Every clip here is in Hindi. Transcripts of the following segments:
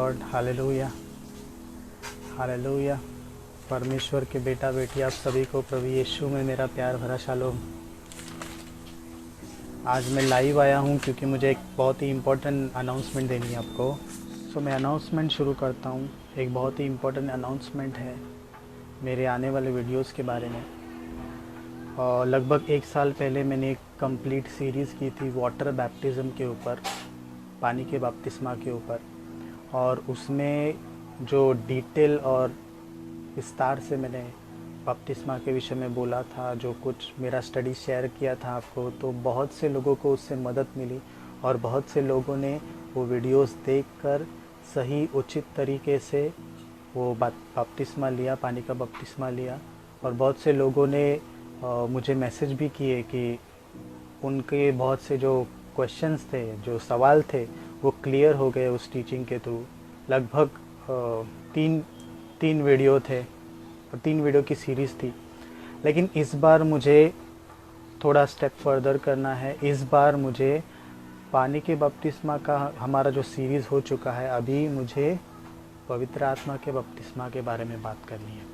लॉर्ड। Hallelujah, hallelujah. परमेश्वर के बेटा बेटी आप सभी को प्रभु यीशु में मेरा प्यार भरा शालोम। आज मैं लाइव आया हूँ क्योंकि मुझे एक बहुत ही इम्पोर्टेंट अनाउंसमेंट देनी है आपको। मैं अनाउंसमेंट शुरू करता हूँ। एक बहुत ही इम्पोर्टेंट अनाउंसमेंट है मेरे आने वाले वीडियोस के बारे में। और लगभग 1 साल पहले मैंने एक कंप्लीट सीरीज़ की थी वाटर बैप्टिज़म के ऊपर, पानी के बपतिस्मा के ऊपर। और उसमें जो डिटेल और विस्तार से मैंने बपतिस्मा के विषय में बोला था, जो कुछ मेरा स्टडी शेयर किया था आपको, तो बहुत से लोगों को उससे मदद मिली और बहुत से लोगों ने वो वीडियोस देखकर सही उचित तरीके से वो बपतिस्मा लिया, पानी का बपतिस्मा लिया। और बहुत से लोगों ने मुझे मैसेज भी किए कि उनके बहुत से जो क्वेश्चंस थे, जो सवाल थे, वो क्लियर हो गए उस टीचिंग के थ्रू। लगभग तीन वीडियो थे और 3 वीडियो की सीरीज़ थी। लेकिन इस बार मुझे थोड़ा स्टेप फर्दर करना है। इस बार मुझे पानी के बपतिस्मा का हमारा जो सीरीज़ हो चुका है, अभी मुझे पवित्र आत्मा के बपतिस्मा के बारे में बात करनी है।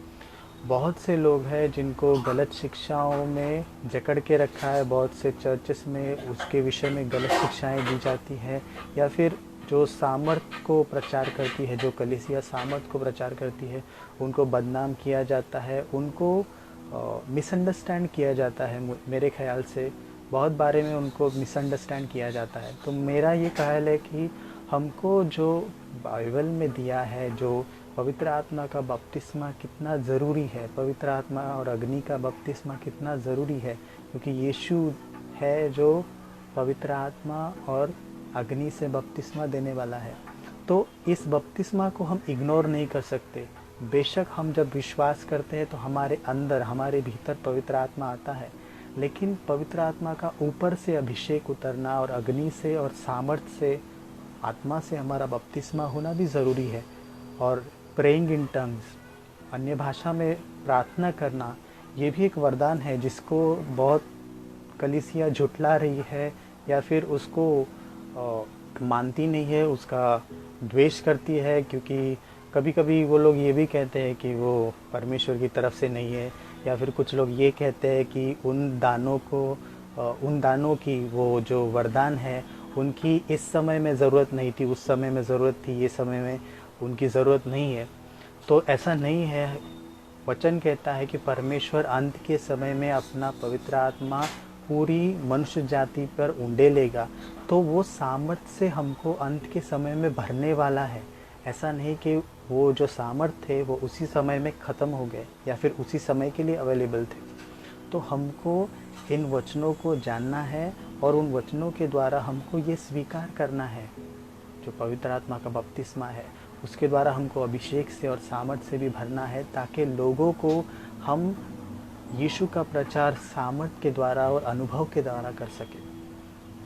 बहुत से लोग हैं जिनको गलत शिक्षाओं में जकड़ के रखा है। बहुत से चर्चेस में उसके विषय में गलत शिक्षाएं दी जाती है, या फिर जो सामर्थ को प्रचार करती है, जो कलीसिया सामर्थ को प्रचार करती है, उनको बदनाम किया जाता है, उनको मिसअंडरस्टैंड किया जाता है। मेरे ख्याल से बहुत बारे में उनको मिसअंडरस्टैंड किया जाता है। तो मेरा ये ख्याल है कि हमको जो बाइबल में दिया है, जो पवित्र आत्मा का बपतिस्मा कितना ज़रूरी है, पवित्र आत्मा और अग्नि का बपतिस्मा कितना ज़रूरी है, क्योंकि यीशु है जो पवित्र आत्मा और अग्नि से बपतिस्मा देने वाला है। तो इस बपतिस्मा को हम इग्नोर नहीं कर सकते। बेशक हम जब विश्वास करते हैं तो हमारे अंदर, हमारे भीतर पवित्र आत्मा आता है, लेकिन पवित्र आत्मा का ऊपर से अभिषेक उतरना और अग्नि से और सामर्थ्य से, आत्मा से हमारा बपतिस्मा होना भी ज़रूरी है। और प्रेइंग इन टंग्स, अन्य भाषा में प्रार्थना करना, ये भी एक वरदान है जिसको बहुत कलीसिया झुठला रही है, या फिर उसको मानती नहीं है, उसका द्वेष करती है। क्योंकि कभी कभी वो लोग ये भी कहते हैं कि वो परमेश्वर की तरफ से नहीं है, या फिर कुछ लोग ये कहते हैं कि उन दानों की वो जो वरदान है, उनकी इस समय में ज़रूरत नहीं थी, उस समय में ज़रूरत थी, ये समय में उनकी ज़रूरत नहीं है। तो ऐसा नहीं है। वचन कहता है कि परमेश्वर अंत के समय में अपना पवित्र आत्मा पूरी मनुष्य जाति पर उंडेलेगा। तो वो सामर्थ्य से हमको अंत के समय में भरने वाला है। ऐसा नहीं कि वो जो सामर्थ्य थे वो उसी समय में ख़त्म हो गए या फिर उसी समय के लिए अवेलेबल थे। तो हमको इन वचनों को जानना है और उन वचनों के द्वारा हमको ये स्वीकार करना है, जो पवित्र आत्मा का बपतिस्मा है, उसके द्वारा हमको अभिषेक से और सामर्थ्य से भी भरना है, ताकि लोगों को हम यीशु का प्रचार सामर्थ्य के द्वारा और अनुभव के द्वारा कर सके।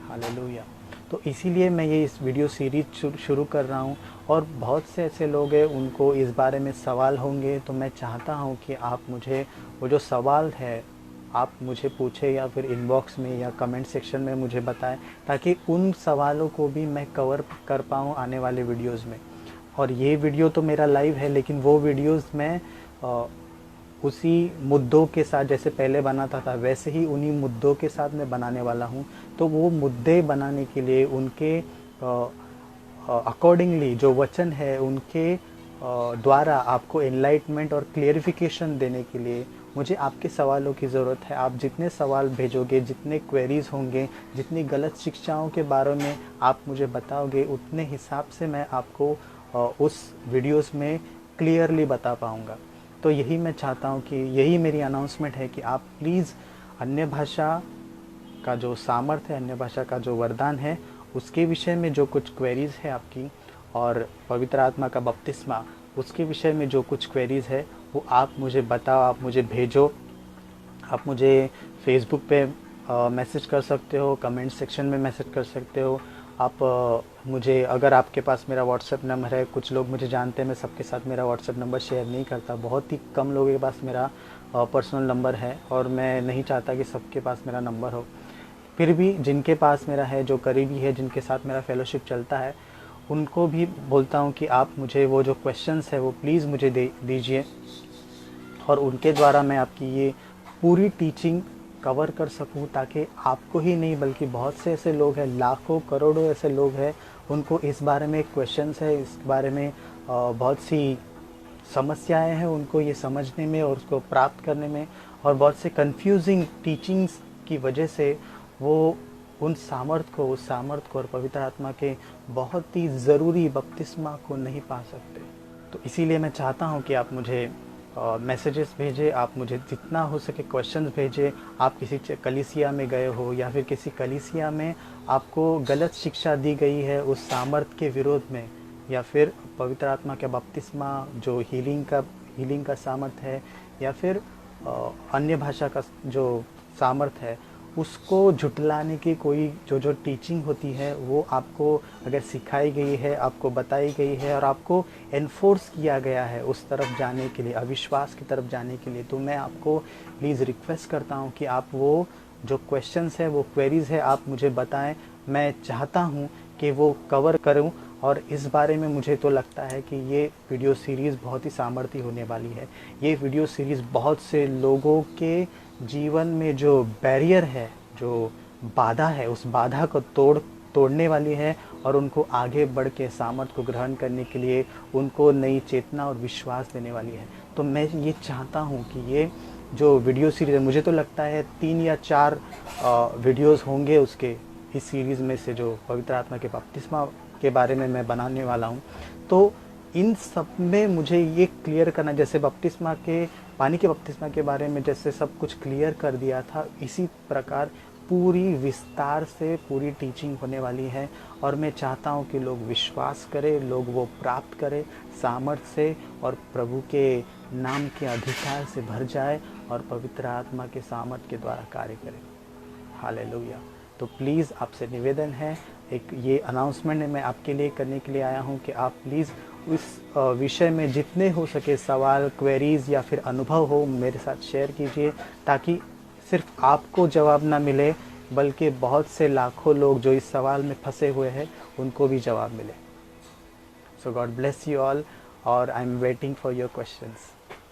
हालेलुया। तो इसीलिए मैं ये इस वीडियो सीरीज शुरू कर रहा हूँ। और बहुत से ऐसे लोग हैं, उनको इस बारे में सवाल होंगे। तो मैं चाहता हूँ कि आप मुझे वो जो सवाल है आप मुझे पूछें, या फिर इनबॉक्स में या कमेंट सेक्शन में मुझे बताएं, ताकि उन सवालों को भी मैं कवर कर पाऊँ आने वाले वीडियोज़ में। और ये वीडियो तो मेरा लाइव है, लेकिन वो वीडियोज़ मैं उसी मुद्दों के साथ जैसे पहले बनाता था, वैसे ही उन्हीं मुद्दों के साथ मैं बनाने वाला हूँ। तो वो मुद्दे बनाने के लिए, उनके अकॉर्डिंगली जो वचन है उनके द्वारा आपको एनलाइटमेंट और क्लियरिफिकेशन देने के लिए मुझे आपके सवालों की ज़रूरत है। आप जितने सवाल भेजोगे, जितने क्वेरीज़ होंगे, जितनी गलत शिक्षाओं के बारे में आप मुझे बताओगे, उतने हिसाब से मैं आपको उस वीडियोस में क्लियरली बता पाऊँगा। तो यही मैं चाहता हूँ कि यही मेरी अनाउंसमेंट है कि आप प्लीज़ अन्य भाषा का जो सामर्थ्य है, अन्य भाषा का जो वरदान है, उसके विषय में जो कुछ क्वेरीज़ है आपकी, और पवित्र आत्मा का बपतिस्मा, उसके विषय में जो कुछ क्वेरीज़ है वो आप मुझे बताओ, आप मुझे भेजो। आप मुझे फेसबुक पे मैसेज कर सकते हो, कमेंट सेक्शन में मैसेज कर सकते हो। आप मुझे, अगर आपके पास मेरा व्हाट्सएप नंबर है, कुछ लोग मुझे जानते हैं, मैं सबके साथ मेरा व्हाट्सएप नंबर शेयर नहीं करता, बहुत ही कम लोगों के पास मेरा पर्सनल नंबर है, और मैं नहीं चाहता कि सबके पास मेरा नंबर हो। फिर भी जिनके पास मेरा है, जो करीबी है, जिनके साथ मेरा फेलोशिप चलता है, उनको भी बोलता हूँ कि आप मुझे वो जो क्वेश्चंस है वो प्लीज़ मुझे दे दीजिए, और उनके द्वारा मैं आपकी ये पूरी टीचिंग कवर कर सकूं, ताकि आपको ही नहीं बल्कि बहुत से ऐसे लोग हैं, लाखों करोड़ों ऐसे लोग हैं, उनको इस बारे में क्वेश्चंस है, इस बारे में बहुत सी समस्याएं हैं उनको ये समझने में और उसको प्राप्त करने में, और बहुत से कंफ्यूजिंग टीचिंग्स की वजह से वो उस सामर्थ को और पवित्र आत्मा के बहुत ही ज़रूरी बपतिस्मा को नहीं पा सकते। तो इसीलिए मैं चाहता हूँ कि आप मुझे मैसेजेस भेजें, आप मुझे जितना हो सके क्वेश्चंस भेजें। आप किसी कलीसिया में गए हो या फिर किसी कलीसिया में आपको गलत शिक्षा दी गई है उस सामर्थ के विरोध में, या फिर पवित्र आत्मा का बपतिस्मा जो हीलिंग का सामर्थ है, या फिर अन्य भाषा का जो सामर्थ है, उसको झुटलाने की कोई जो टीचिंग होती है वो आपको अगर सिखाई गई है, आपको बताई गई है और आपको एनफोर्स किया गया है उस तरफ जाने के लिए, अविश्वास की तरफ जाने के लिए, तो मैं आपको प्लीज़ रिक्वेस्ट करता हूँ कि आप वो जो क्वेश्चंस है, वो क्वेरीज़ है, आप मुझे बताएं। मैं चाहता हूँ कि वो कवर करूँ, और इस बारे में मुझे तो लगता है कि ये वीडियो सीरीज़ बहुत ही सामर्थ्य होने वाली है। ये वीडियो सीरीज़ बहुत से लोगों के जीवन में जो बैरियर है, जो बाधा है, उस बाधा को तोड़ने वाली है, और उनको आगे बढ़ के सामर्थ्य को ग्रहण करने के लिए उनको नई चेतना और विश्वास देने वाली है। तो मैं ये चाहता हूँ कि ये जो वीडियो सीरीज़ है, मुझे तो लगता है 3 या 4 वीडियोज़ होंगे उसके, इस सीरीज़ में से जो पवित्र आत्मा के बपतिस्मा के बारे में मैं बनाने वाला हूँ। तो इन सब में मुझे ये क्लियर करना, जैसे पानी के बपतिस्मा के बारे में जैसे सब कुछ क्लियर कर दिया था, इसी प्रकार पूरी विस्तार से पूरी टीचिंग होने वाली है। और मैं चाहता हूँ कि लोग विश्वास करें, लोग वो प्राप्त करें सामर्थ्य से, और प्रभु के नाम के अधिकार से भर जाए और पवित्र आत्मा के सामर्थ्य के द्वारा कार्य करें। हालेलुया। तो प्लीज़ आपसे निवेदन है, एक ये अनाउंसमेंट मैं आपके लिए करने के लिए आया हूँ कि आप प्लीज़ उस विषय में जितने हो सके सवाल, क्वेरीज़ या फिर अनुभव हो मेरे साथ शेयर कीजिए, ताकि सिर्फ आपको जवाब ना मिले बल्कि बहुत से लाखों लोग जो इस सवाल में फंसे हुए हैं उनको भी जवाब मिले। सो गॉड ब्लेस यू ऑल, और I am waiting for your questions.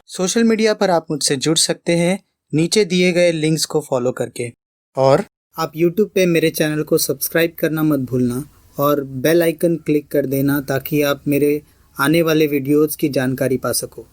Social media पर आप मुझसे जुड़ सकते हैं नीचे दिए गए लिंक्स को फॉलो करके, और आप YouTube पे मेरे चैनल को सब्सक्राइब करना मत भूलना और बेल आइकन क्लिक कर देना ताकि आप मेरे आने वाले वीडियोज़ की जानकारी पा सको।